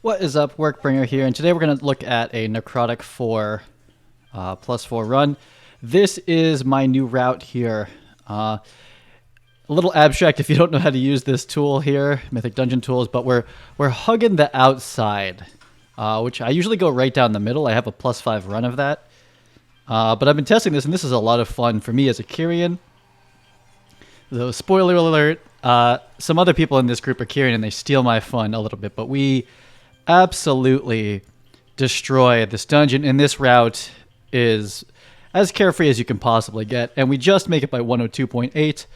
What is up, Workbringer here, and today we're going to look at a Necrotic 4 +4 run. This is my new route here. A little abstract if you don't know how to use this tool here, Mythic Dungeon Tools, but we're hugging the outside, which I usually go right down the middle. I have a +5 run of that. But I've been testing this, and this is a lot of fun for me as a Kyrian. So, spoiler alert, some other people in this group are Kyrian, and they steal my fun a little bit, but we absolutely destroy this dungeon, and this route is as carefree as you can possibly get, and we just make it by 102.8.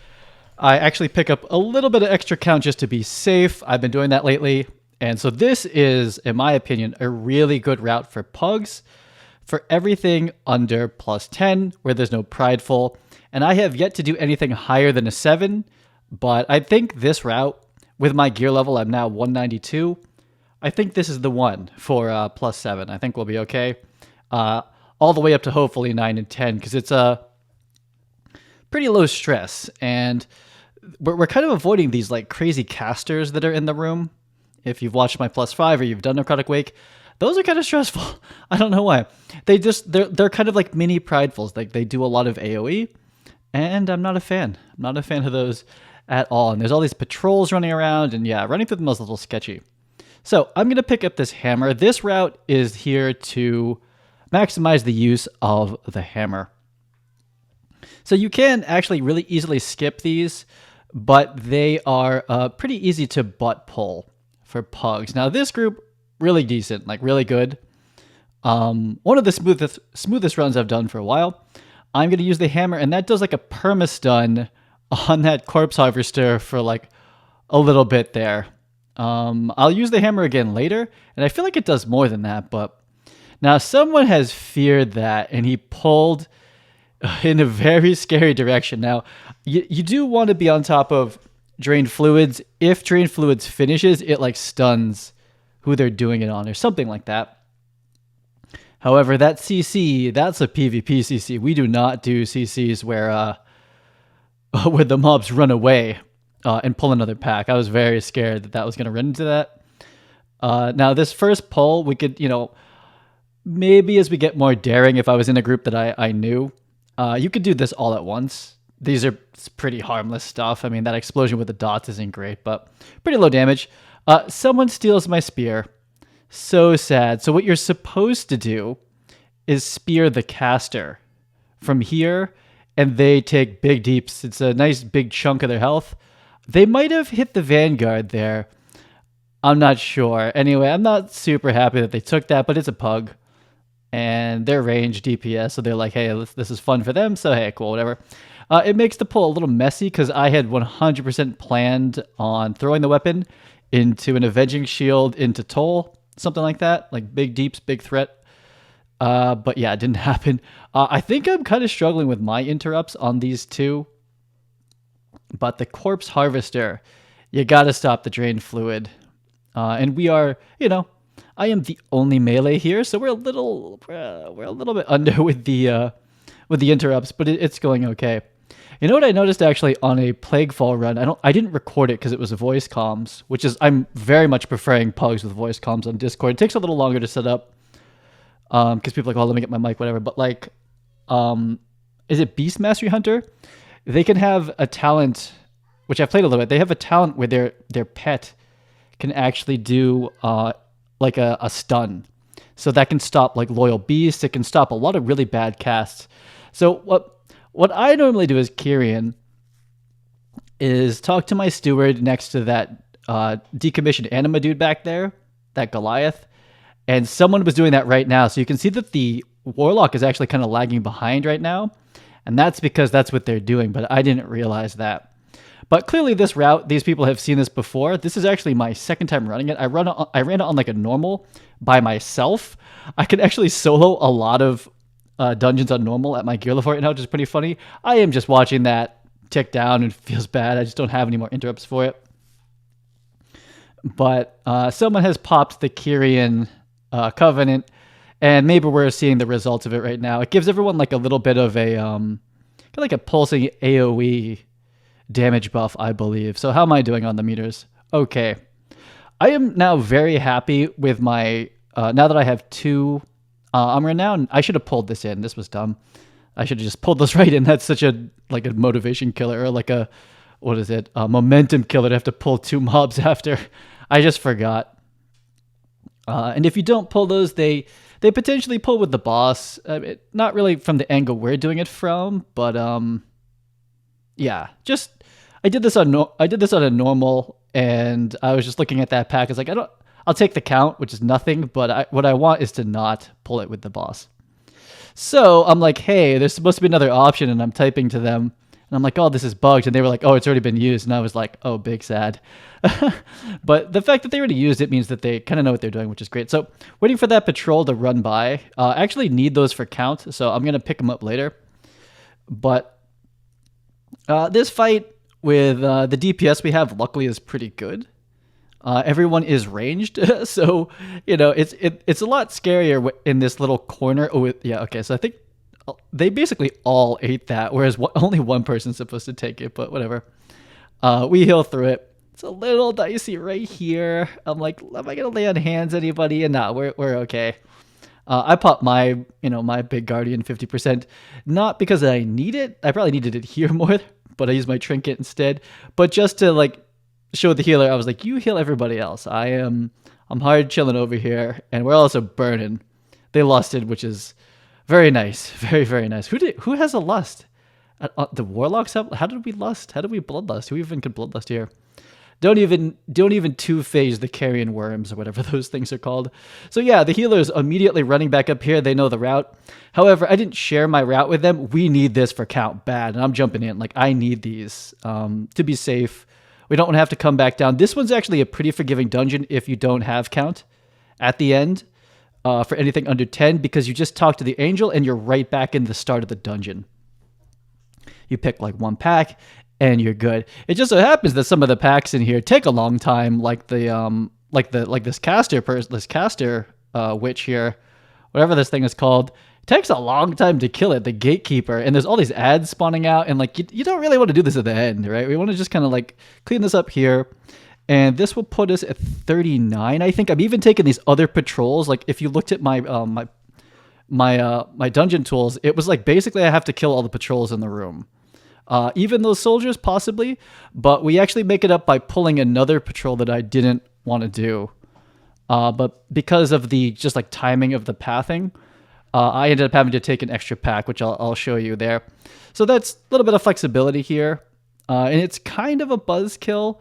I actually pick up a little bit of extra count just to be safe. I've been doing that lately, and so this is, in my opinion, a really good route for PUGs, for everything under +10, where there's no prideful, and I have yet to do anything higher than a 7, but I think this route, with my gear level, I'm now 192, I think this is the one for +7. I think we'll be okay. All the way up to hopefully 9 and 10, because it's a pretty low stress. And we're kind of avoiding these like crazy casters that are in the room. If you've watched my +5 or you've done Necrotic Wake, those are kind of stressful. I don't know why. They're kind of like mini pridefuls. Like they do a lot of AoE, and I'm not a fan. I'm not a fan of those at all. And there's all these patrols running around, and yeah, running through them is a little sketchy. So I'm going to pick up this hammer. This route is here to maximize the use of the hammer. So you can actually really easily skip these, but they are pretty easy to butt pull for pugs. Now this group, really decent, like really good. One of the smoothest runs I've done for a while. I'm going to use the hammer, and that does like a perma-stun on that corpse harvester for like a little bit there. I'll use the hammer again later, and I feel like it does more than that, but now someone has feared that, and he pulled in a very scary direction. Now, you do want to be on top of Drained Fluids. If Drained Fluids finishes, it like stuns who they're doing it on or something like that. However, that CC, that's a PvP CC. We do not do CCs where the mobs run away and pull another pack. I was very scared that was going to run into that. Now, this first pull, we could, maybe as we get more daring, if I was in a group that I knew, you could do this all at once. These are pretty harmless stuff. I mean, that explosion with the dots isn't great, but pretty low damage. Someone steals my spear. So sad. So what you're supposed to do is spear the caster from here, and they take big deeps. It's a nice big chunk of their health. They might have hit the Vanguard there. I'm not sure. Anyway, I'm not super happy that they took that, but it's a pug. And they're range DPS, so they're like, hey, this is fun for them, so hey, cool, whatever. It makes the pull a little messy, because I had 100% planned on throwing the weapon into an Avenging Shield into Toll, something like that, like big deeps, big threat. But yeah, it didn't happen. I think I'm kind of struggling with my interrupts on these two. But the Corpse Harvester, you gotta stop the Drained Fluid. And we are, I am the only melee here, so we're a little bit under with the interrupts, but it's going okay. You know what I noticed actually on a Plaguefall run? I didn't record it because it was voice comms, which is, I'm very much preferring pugs with voice comms on Discord. It takes a little longer to set up because people are like, oh, let me get my mic, whatever. But like, is it Beast Mastery Hunter? They can have a talent, which I've played a little bit. They have a talent where their pet can actually do like a stun. So that can stop like Loyal Beast. It can stop a lot of really bad casts. So what I normally do as Kyrian is talk to my steward next to that decommissioned anima dude back there, that Goliath. And someone was doing that right now. So you can see that the Warlock is actually kind of lagging behind right now. And that's because that's what they're doing, but I didn't realize that. But clearly this route, these people have seen this before. This is actually my second time running it. I ran it on like a normal by myself. I can actually solo a lot of dungeons on normal at my gear level right now, which is pretty funny. I am just watching that tick down and it feels bad. I just don't have any more interrupts for it. But someone has popped the Kyrian Covenant, and maybe we're seeing the results of it right now. It gives everyone like a little bit of a kind of like a pulsing AoE damage buff, I believe. So how am I doing on the meters? Okay. I am now very happy with my, now that I have two, I'm renowned. I should have pulled this in. This was dumb. I should have just pulled this right in. That's such a, like a motivation killer, or like a, what is it? A momentum killer to have to pull two mobs after. I just forgot. And if you don't pull those, they potentially pull with the boss. Not really from the angle we're doing it from, but yeah, just I did this on a normal, and I was just looking at that pack. It's like I'll take the count, which is nothing, but what I want is to not pull it with the boss. So I'm like, hey, there's supposed to be another option, and I'm typing to them, and I'm like, oh, this is bugged, and they were like, oh, it's already been used, and I was like, oh, big sad. But the fact that they already used it means that they kind of know what they're doing, which is great. So waiting for that patrol to run by. I actually need those for count, so I'm gonna pick them up later. But this fight with the DPS we have, luckily, is pretty good. Everyone is ranged, so it's a lot scarier in this little corner. Oh, yeah, okay. So I think they basically all ate that, whereas only one person's supposed to take it. But whatever. We heal through it. It's a little dicey right here. I'm like, am I gonna lay on hands anybody? And nah, we're okay. I popped my big guardian 50%, not because I need it. I probably needed it here more, but I used my trinket instead. But just to like show the healer, I was like, you heal everybody else. I'm hard chilling over here, and we're also burning. They lusted, which is very nice, very, very nice. Who has a lust? The warlocks have. How did we lust? How did we bloodlust? Who even could bloodlust here? Don't even two-phase the Kyrian worms or whatever those things are called. So yeah, the healer's immediately running back up here. They know the route. However, I didn't share my route with them. We need this for count bad, and I'm jumping in. Like, I need these to be safe. We don't want to have to come back down. This one's actually a pretty forgiving dungeon if you don't have count at the end for anything under 10, because you just talk to the angel and you're right back in the start of the dungeon. You pick like one pack and you're good. It just so happens that some of the packs in here take a long time, like this caster witch here, whatever this thing is called. It takes a long time to kill it, the gatekeeper, and there's all these ads spawning out, and like you don't really want to do this at the end, right? We want to just kind of like clean this up here, and this will put us at 39. I think I'm even taking these other patrols. Like if you looked at my dungeon tools, it was like basically I have to kill all the patrols in the room. Even those soldiers, possibly, but we actually make it up by pulling another patrol that I didn't want to do. But because of the just like timing of the pathing, I ended up having to take an extra pack, which I'll show you there. So that's a little bit of flexibility here. And it's kind of a buzzkill,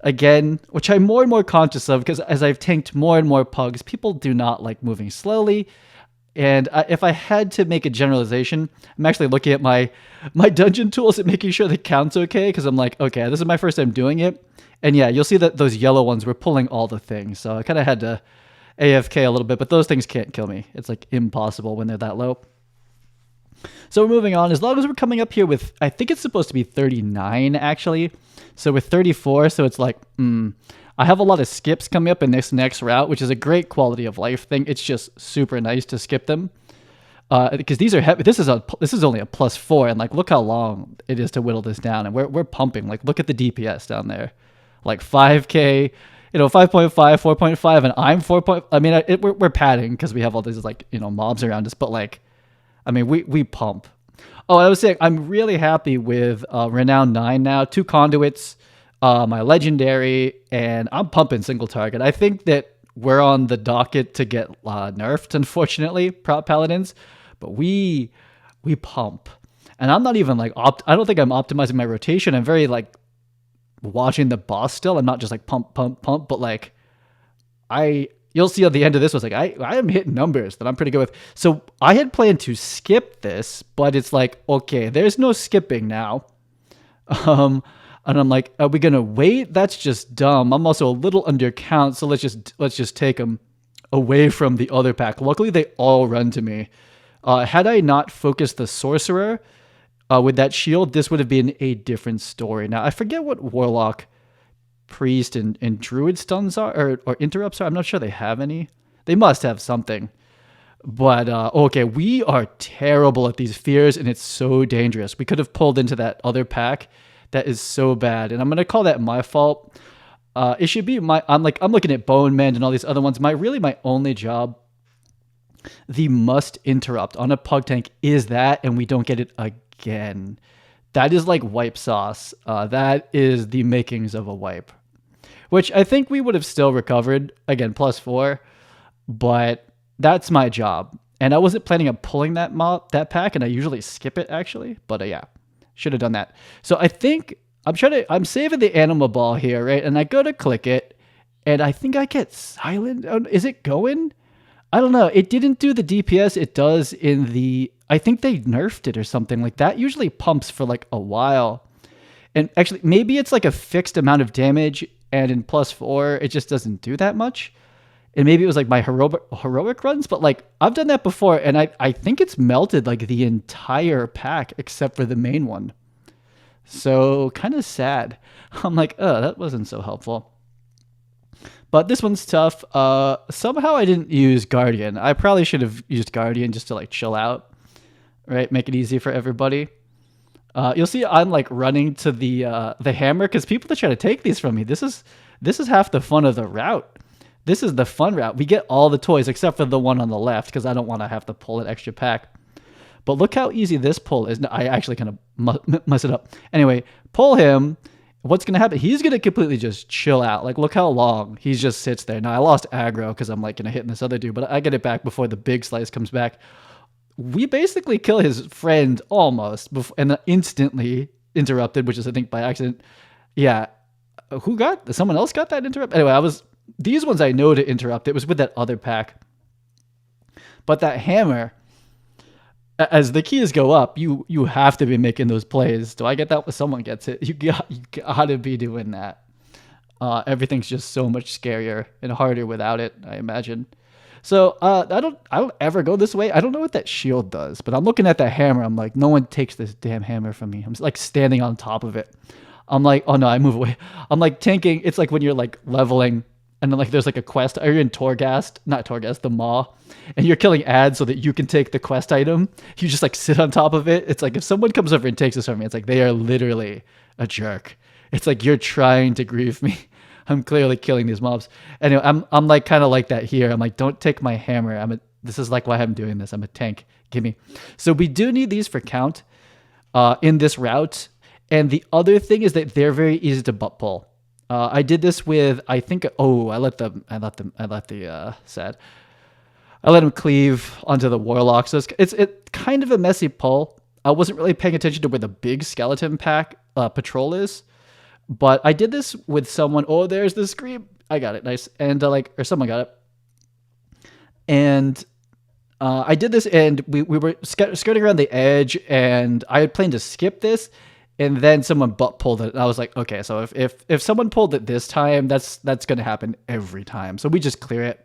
again, which I'm more and more conscious of, because as I've tanked more and more pugs, people do not like moving slowly. And if I had to make a generalization, I'm actually looking at my dungeon tools and making sure the count's okay, because I'm like, okay, this is my first time doing it. And yeah, you'll see that those yellow ones were pulling all the things. So I kind of had to AFK a little bit, but those things can't kill me. It's like impossible when they're that low. So we're moving on. As long as we're coming up here with, I think it's supposed to be 39 actually. So with 34, so it's like, I have a lot of skips coming up in this next route, which is a great quality of life thing. It's just super nice to skip them. Because these are heavy. This is only a +4, and like look how long it is to whittle this down, and we're pumping. Like look at the DPS down there, like 5K, 5.5, 4.5, and I'm 4. I mean, we're padding because we have all these like mobs around us, but like, I mean, we pump. Oh, I was saying I'm really happy with Renown 9 now, 2 conduits, my legendary, and I'm pumping single target. I think that we're on the docket to get nerfed, unfortunately, Prot Paladins, but we pump. And I'm not even like, I don't think I'm optimizing my rotation. I'm very like watching the boss still. I'm not just like pump, but like you'll see at the end of this was like, I am hitting numbers that I'm pretty good with. So I had planned to skip this, but it's like, okay, there's no skipping now. And I'm like, are we gonna wait? That's just dumb. I'm also a little under count, so let's just take them away from the other pack. Luckily, they all run to me. Had I not focused the sorcerer with that shield, this would have been a different story. Now I forget what warlock, priest, and druid stuns are or interrupts are. I'm not sure they have any. They must have something. But okay, we are terrible at these fears, and it's so dangerous. We could have pulled into that other pack. That is so bad, and I'm going to call that my fault. It should be I'm looking at Bone Mend and all these other ones. My only job, the must interrupt on a pug tank is that, and we don't get it again. That is like wipe sauce. That is the makings of a wipe, which I think we would have still recovered again, +4, but that's my job. And I wasn't planning on pulling that pack, and I usually skip it actually, but yeah, should have done that. So I think I'm saving the animal ball here, right? And I go to click it, and I think I get silent. Is it going? I don't know. It didn't do the DPS it does in the, I think they nerfed it or something like that. Usually pumps for like a while. And actually, maybe it's like a fixed amount of damage, and in +4, it just doesn't do that much. And maybe it was like my heroic runs, but like I've done that before, and I think it's melted like the entire pack except for the main one. So kind of sad. I'm like, oh, that wasn't so helpful. But this one's tough. Somehow I didn't use Guardian. I probably should have used Guardian just to like chill out, right? Make it easy for everybody. You'll see I'm like running to the hammer because people that try to take these from me. This is half the fun of the route. This is the fun route. We get all the toys except for the one on the left because I don't want to have to pull an extra pack. But look how easy this pull is. I actually kind of mess it up. Anyway, pull him. What's going to happen? He's going to completely just chill out. Like, look how long he just sits there. Now, I lost aggro because I'm like going to hit this other dude, but I get it back before the big slice comes back. We basically kill his friend almost and then instantly interrupted, which is, I think, by accident. Yeah. Someone else got that interrupt? Anyway, these ones I know to interrupt. It was with that other pack. But that hammer, as the keys go up, you have to be making those plays. Do I get that when someone gets it? You gotta be doing that. Everything's just so much scarier and harder without it, I imagine. So I don't ever go this way. I don't know what that shield does, but I'm looking at that hammer. I'm like, no one takes this damn hammer from me. I'm like standing on top of it. I'm like, oh no, I move away. I'm like tanking. It's like when you're like leveling, and then like there's like a quest. Are you in the Maw, and you're killing ads so that you can take the quest item? You just like sit on top of it. It's like if someone comes over and takes this from me, it's like they are literally a jerk. It's like you're trying to grieve me. I'm clearly killing these mobs. Anyway, I'm like kind of like that here. I'm like, don't take my hammer. This is like why I'm doing this. I'm a tank. Gimme. So we do need these for count in this route. And the other thing is that they're very easy to butt pull. I did this with, I think, I let him cleave onto the warlock. So it's kind of a messy pull. I wasn't really paying attention to where the big skeleton pack patrol is, but I did this with someone. Oh, there's the scream. I got it. Nice. And or someone got it. And I did this, and we were skirting around the edge, and I had planned to skip this. And then someone butt pulled it. And I was like, okay, so if someone pulled it this time, that's going to happen every time. So we just clear it,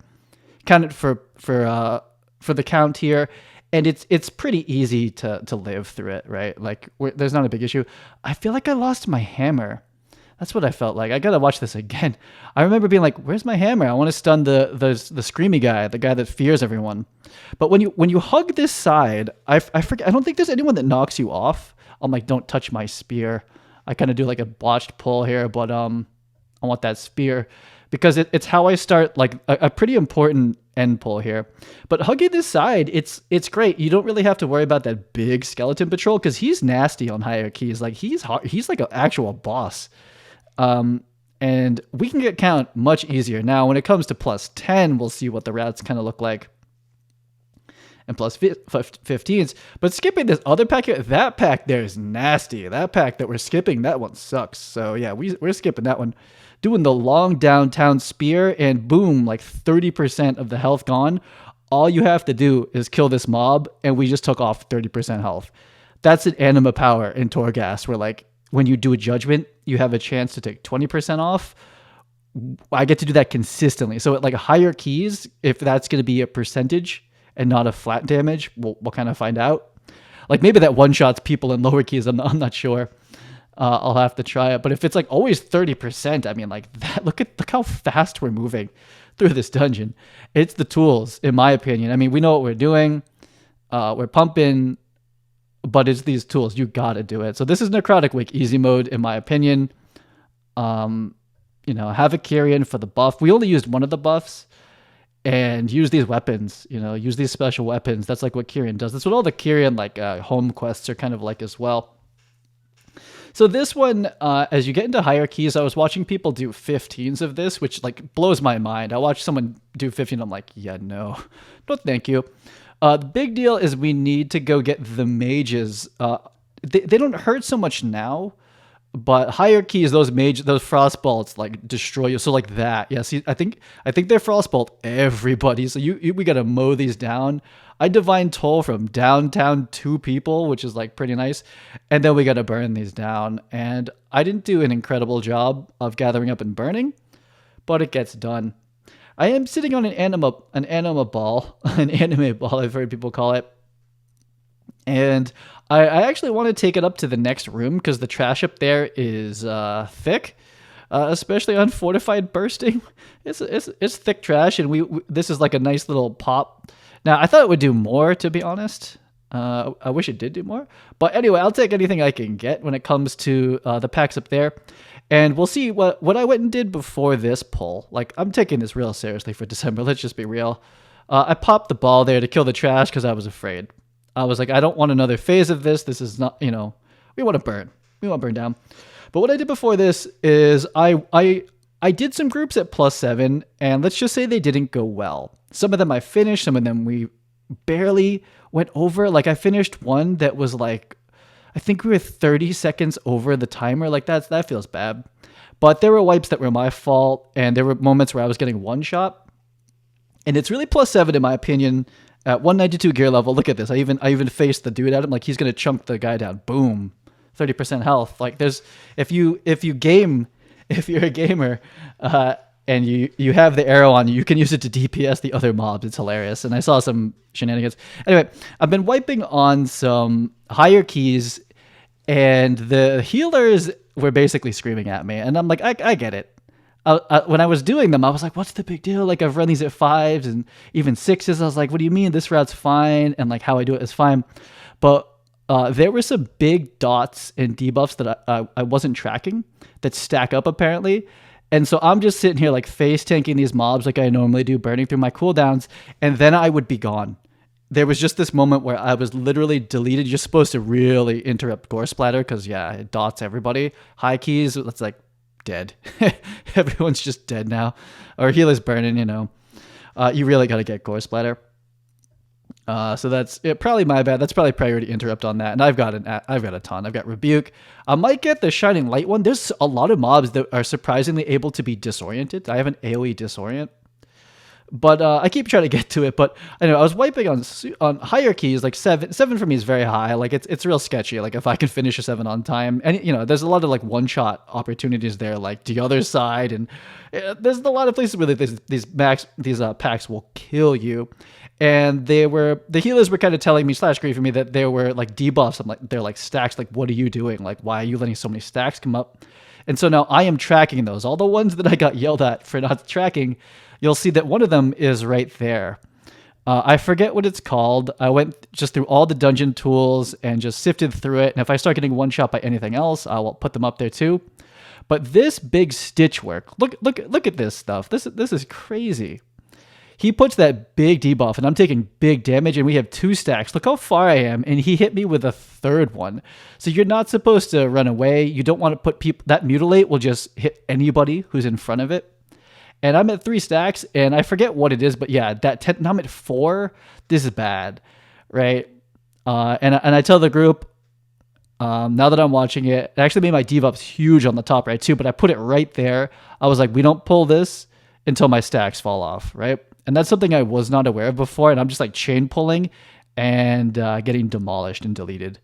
count it for the count here, and it's pretty easy to live through it, right? Like there's not a big issue. I feel like I lost my hammer. That's what I felt like. I gotta watch this again. I remember being like, "Where's my hammer? I want to stun the screamy guy, the guy that fears everyone." But when you hug this side, I forget. I don't think there's anyone that knocks you off. I'm like, don't touch my spear. I kind of do like a botched pull here, but I want that spear because it's how I start like a pretty important end pull here. But hugging this side, it's great. You don't really have to worry about that big skeleton patrol because he's nasty on higher keys. Like he's like an actual boss. And we can get count much easier. Now, when it comes to +10, we'll see what the routes kind of look like. And +15s. But skipping this other pack here, that pack there is nasty. That pack that we're skipping, that one sucks. So yeah, we're skipping that one. Doing the long downtown spear, and boom, like 30% of the health gone. All you have to do is kill this mob, and we just took off 30% health. That's an anima power in Torghast, where like when you do a judgment, you have a chance to take 20% off. I get to do that consistently. So at like higher keys, if that's going to be a percentage and not a flat damage, we'll kind of find out. Like maybe that one shots people in lower keys. I'm not sure. I'll have to try it. But if it's like always 30%, I mean like that. Look how fast we're moving through this dungeon. It's the tools, in my opinion. I mean, we know what we're doing. We're pumping, but it's these tools. You got to do it. So this is Necrotic Wake easy mode, in my opinion. have a Kyrian for the buff. We only used one of the buffs and use these weapons, use these special weapons. That's like what Kyrian does. That's what all the Kyrian home quests are kind of like as well. So this one, as you get into higher keys, I was watching people do 15s of this, which like blows my mind. I watched someone do 15. I'm like, yeah, no thank you. The big deal is we need to go get the mages. They don't hurt so much now, but higher keys, those frost bolts like destroy you. So like that, yeah. See, I think they're frost bolt everybody. So we gotta mow these down. I divine toll from downtown 2 people, which is like pretty nice, and then we gotta burn these down. And I didn't do an incredible job of gathering up and burning, but it gets done. I am sitting on an anima ball, an anime ball. I've heard people call it. And I actually want to take it up to the next room because the trash up there is thick, especially on fortified bursting. It's thick trash, and this is like a nice little pop. Now I thought it would do more, to be honest. I wish it did do more, but anyway, I'll take anything I can get when it comes to the packs up there, and we'll see what I went and did before this pull. Like I'm taking this real seriously for December. Let's just be real. I popped the ball there to kill the trash because I was afraid. I was like, I don't want another phase of this. This is not, we want to burn. We want to burn down. But what I did before this is I did some groups at +7, and let's just say they didn't go well. Some of them I finished, some of them we barely went over. Like I finished one that was like, I think we were 30 seconds over the timer. Like that feels bad. But there were wipes that were my fault, and there were moments where I was getting one shot. And it's really +7 in my opinion. At 192 gear level, look at this. I even faced the dude at him, like he's gonna chunk the guy down. Boom, 30% health. Like if you're a gamer, and you have the arrow on you, you can use it to DPS the other mobs. It's hilarious. And I saw some shenanigans. Anyway, I've been wiping on some higher keys, and the healers were basically screaming at me, and I'm like, I get it. When I was doing them, I was like, what's the big deal? Like I've run these at 5s and even 6s. I was like, what do you mean this route's fine? And like how I do it is fine. But there were some big dots and debuffs that I wasn't tracking that stack up apparently. And so I'm just sitting here like face tanking these mobs like I normally do, burning through my cooldowns, and then I would be gone. There was just this moment where I was literally deleted. You're supposed to really interrupt gore splatter because yeah, it dots everybody. High keys, it's like dead. Everyone's just dead now, or healer's burning. You really got to get gore splatter. So that's probably my bad. That's probably priority interrupt on that. And I've got a ton. I've got rebuke. I might get the shining light one. There's a lot of mobs that are surprisingly able to be disoriented. I have an AoE disorient, but I keep trying to get to it. But I know I was wiping on higher keys, like 7 for me is very high. Like it's real sketchy. Like if I can finish a 7 on time, and there's a lot of like one shot opportunities there, like the other side, and there's a lot of places where these packs will kill you. And the healers were kind of telling me / griefing me that there were like debuffs. I'm like, they're like stacks. Like, what are you doing? Like, why are you letting so many stacks come up? And so now I am tracking those. All the ones that I got yelled at for not tracking, you'll see that one of them is right there. I forget what it's called. I went just through all the dungeon tools and just sifted through it. And if I start getting one shot by anything else, I will put them up there too. But this big stitch work, look at this stuff. This is crazy. He puts that big debuff, and I'm taking big damage, and we have 2 stacks. Look how far I am, and he hit me with a 3rd one. So you're not supposed to run away. You don't want to put people... That mutilate will just hit anybody who's in front of it. And I'm at 3 stacks, and I forget what it is, but yeah, now I'm at 4. This is bad, right? And I tell the group, now that I'm watching it, it actually made my debuffs huge on the top right too, but I put it right there. I was like, we don't pull this until my stacks fall off, right? And that's something I was not aware of before, and I'm just like chain pulling and getting demolished and deleted.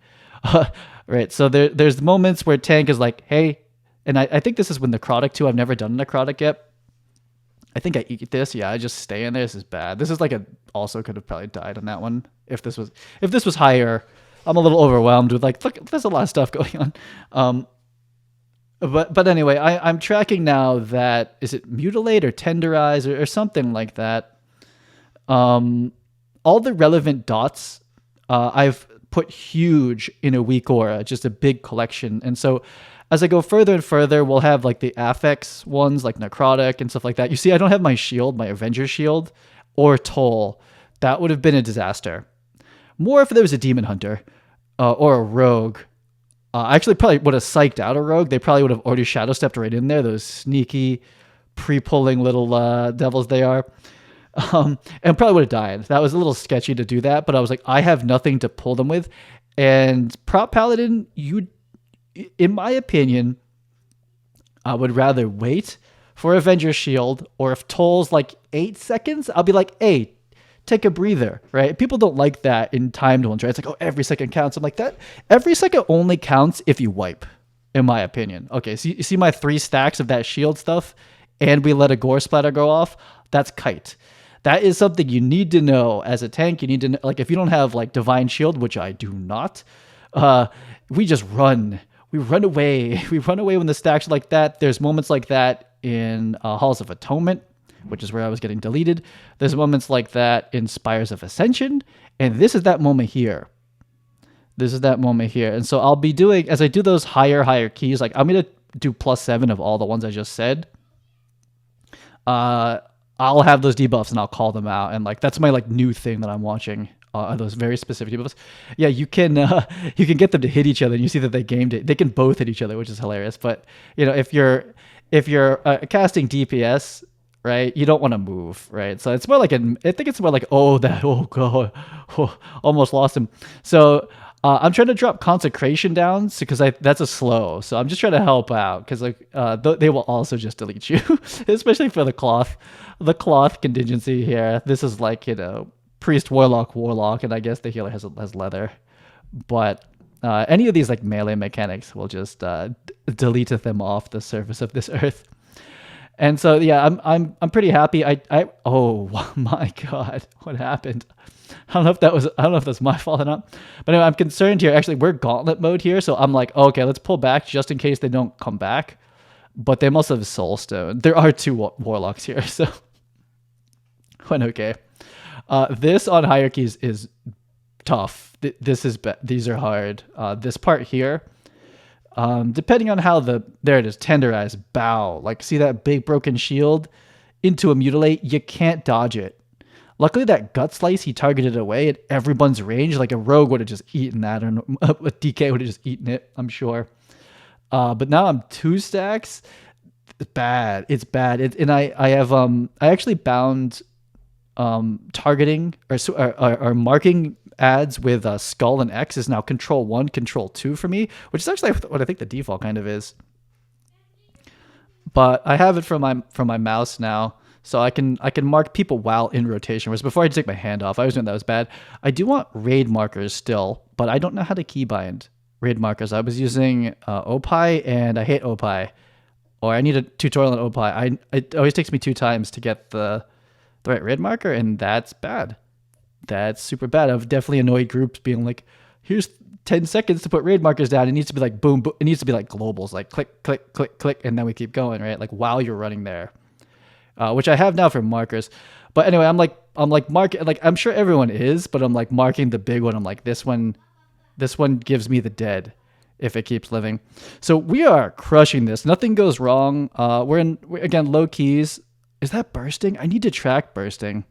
Right, so there's moments where tank is like, hey, and I think this is with Necrotic too. I've never done Necrotic yet. I think I eat this. Yeah, I just stay in there. This is bad. This is like also could have probably died on that one if this was higher. I'm a little overwhelmed with like, look, there's a lot of stuff going on. But anyway, I'm tracking now that, is it mutilate or tenderize or something like that? All the relevant dots, I've put huge in a weak aura, just a big collection. And so as I go further and further, we'll have like the affix ones, like Necrotic and stuff like that. You see, I don't have my shield, my Avenger shield, or Toll. That would have been a disaster. More if there was a Demon Hunter or a Rogue. I actually probably would have psyched out a Rogue. They probably would have already Shadow Stepped right in there. Those sneaky, pre-pulling little devils they are. And probably would have died. That was a little sketchy to do that, but I was like, I have nothing to pull them with. And Prot Paladin, in my opinion, I would rather wait for Avenger Shield, or if Toll's like 8 seconds, I'll be like, hey, take a breather, right? People don't like that in timed ones, right? It's like, oh, every second counts. I'm like, that every second only counts if you wipe, in my opinion. Okay, so you see my 3 stacks of that shield stuff, and we let a gore splatter go off? That's kite. That is something you need to know as a tank. You need to know, like, if you don't have like Divine Shield, which I do not, we just run. We run away. We run away when the stacks are like that. There's moments like that in Halls of Atonement, which is where I was getting deleted. There's moments like that in Spires of Ascension, and this is that moment here. This is that moment here. And so I'll be doing, as I do those higher keys, like I'm going to do +7 of all the ones I just said. I'll have those debuffs and I'll call them out. And like, that's my like new thing that I'm watching. Those very specific debuffs. Yeah, you can get them to hit each other, and you see that they gamed it. They can both hit each other, which is hilarious. But you know, if you're casting DPS, right, you don't want to move, right? So it's more like I think it's more like, oh god, almost lost him. So I'm trying to drop Consecration down because that's a slow. So I'm just trying to help out because like they will also just delete you, especially for the cloth contingency here. This is like, you know, Priest, Warlock, and I guess the healer has leather. But any of these like melee mechanics will just delete them off the surface of this earth. And so yeah, I'm pretty happy. Oh my god, what happened? I don't know if that's my fault or not. But anyway, I'm concerned here. Actually, we're gauntlet mode here, so I'm like, okay, let's pull back just in case they don't come back. But they must have Soulstone. There are 2 warlocks here, so went okay. This on hierarchies is tough. These are hard. This part here, depending on how there it is, tenderize, bow. Like, see that big broken shield into a mutilate? You can't dodge it. Luckily, that gut slice, he targeted away at everyone's range. Like a rogue would have just eaten that, or a DK would have just eaten it, I'm sure. But now I'm 2 stacks. It's bad. It's bad. And I actually bound targeting or marking ads with Skull and X is now Control 1, Control 2 for me, which is actually what I think the default kind of is. But I have it from my mouse now, so I can mark people while in rotation. Whereas before I had to take my hand off, I was doing that was bad. I do want raid markers still, but I don't know how to keybind raid markers. I was using Opie, and I hate Opie, or I need a tutorial on Opie. It always takes me 2 times to get the right raid marker, and that's bad. That's super bad. I've definitely annoyed groups being like, here's 10 seconds to put raid markers down. It needs to be like boom, boom. It needs to be like globals, like click, click, click, click, and then we keep going, right? Like while you're running there, which I have now for markers. But anyway, I'm like marking, like I'm sure everyone is, but I'm like marking the big one. I'm like, this one gives me the dead if it keeps living. So we are crushing this. Nothing goes wrong. We're again, low keys. Is that bursting? I need to track bursting.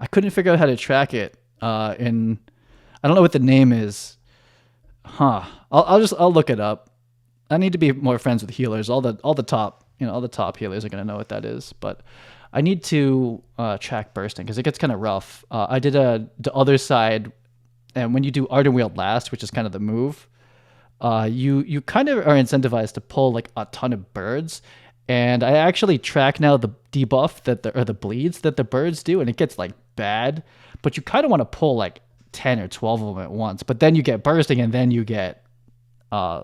I couldn't figure out how to track it. I don't know what the name is. I'll look it up. I need to be more friends with healers. All the top healers are gonna know what that is. But I need to track bursting because it gets kind of rough. I did the other side, and when you do Ardent Wield last, which is kind of the move, you kind of are incentivized to pull like a ton of birds. And I actually track now the debuff or the bleeds that the birds do, and it gets like bad. But you kind of want to pull like 10 or 12 of them at once. But then you get bursting, and then you get I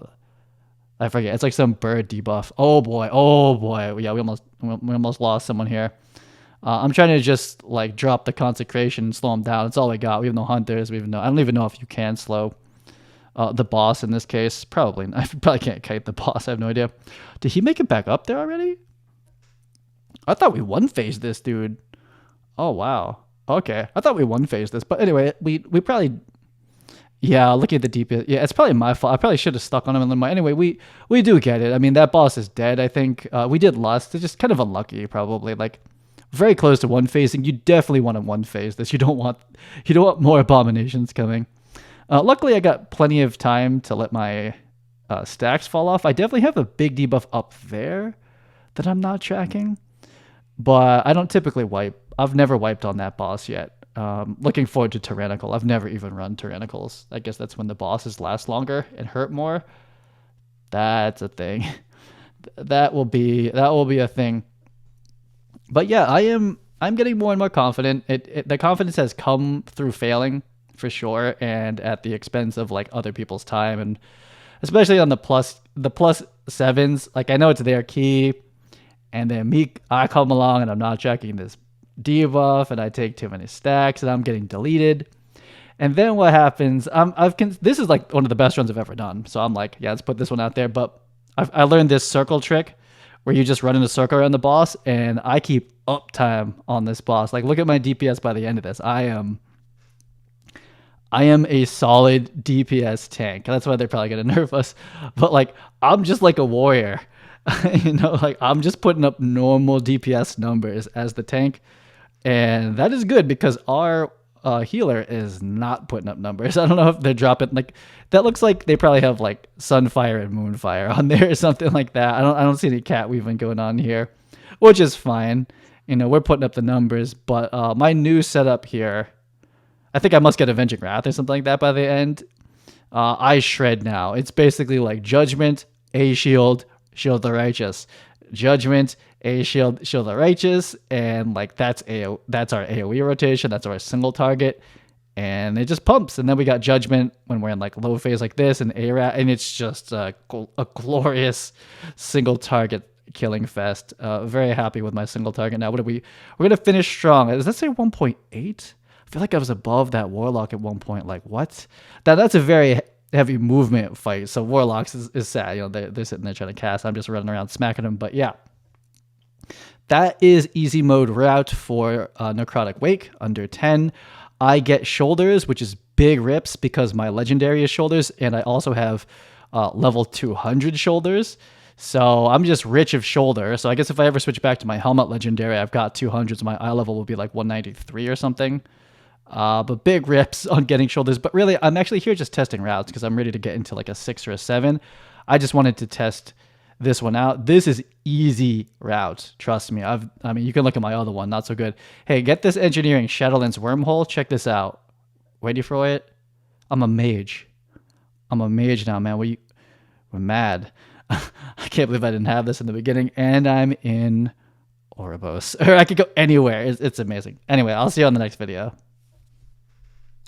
forget. It's like some bird debuff. Oh boy. Yeah, we almost lost someone here. I'm trying to just like drop the consecration and slow them down. That's all we got. We have no hunters. I don't even know if you can slow the boss in this case. Probably. I probably can't kite the boss. I have no idea. Did he make it back up there already? I thought we one-phased this dude. Oh wow. Okay. I thought we one-phased this, but anyway, we probably. Yeah, looking at the DPS, yeah, it's probably my fault. I probably should have stuck on him a little more. Anyway, we do get it. I mean, that boss is dead. I think we did lust. It's just kind of unlucky, probably. Like very close to one phasing. You definitely want to one phase this. You don't want more abominations coming. Luckily, I got plenty of time to let my stacks fall off. I definitely have a big debuff up there that I'm not tracking, but I don't typically wipe. I've never wiped on that boss yet. Looking forward to Tyrannical. I've never even run Tyrannicals. I guess that's when the bosses last longer and hurt more. That's a thing. That will be a thing. But yeah, I'm getting more and more confident. The confidence has come through failing for sure, and at the expense of like other people's time, and especially on the plus sevens. Like I know it's their key, and then I come along and I'm not checking this debuff, and I take too many stacks, and I'm getting deleted. And then what happens? This is like one of the best runs I've ever done. So I'm like, yeah, let's put this one out there. But I learned this circle trick where you just run in a circle around the boss, and I keep uptime on this boss. Like, look at my DPS by the end of this. I am a solid DPS tank. That's why they're probably gonna nerf us. But like, I'm just like a warrior. Like I'm just putting up normal DPS numbers as the tank. And that is good because our healer is not putting up numbers. I don't know if they're dropping like that. Looks like they probably have like Sunfire and Moonfire on there or something like that. I don't see any cat weaving going on here, which is fine. We're putting up the numbers. But my new setup here, I think I must get Avenging Wrath or something like that by the end. I shred now. It's basically like Judgment, A shield the righteous, Judgment, A shield the righteous, and like that's our AoE rotation. That's our single target, and it just pumps. And then we got Judgment when we're in like low phase like this, and A-Rat, and it's just a glorious single target killing fest. Very happy with my single target now. We're gonna finish strong. Does that say 1.8? I feel like I was above that Warlock at one point. Like what? That's a very heavy movement fight. So Warlocks is sad. They're sitting there trying to cast. I'm just running around smacking them. But yeah, that is easy mode route for Necrotic Wake under 10. I get shoulders, which is big rips because my legendary is shoulders, and I also have level 200 shoulders. So I'm just rich of shoulder. So I guess if I ever switch back to my helmet legendary, I've got 200s. My eye level will be like 193 or something. But big rips on getting shoulders. But really, I'm actually here just testing routes because I'm ready to get into like a 6 or a 7. I just wanted to test this one out. This is easy route. Trust me. I mean, you can look at my other one. Not so good. Hey, get this engineering Shadowlands wormhole. Check this out. Ready for it? I'm a mage. I'm a mage now, man. We're mad. I can't believe I didn't have this in the beginning. And I'm in Ouroboros. Or I could go anywhere. It's amazing. Anyway, I'll see you on the next video.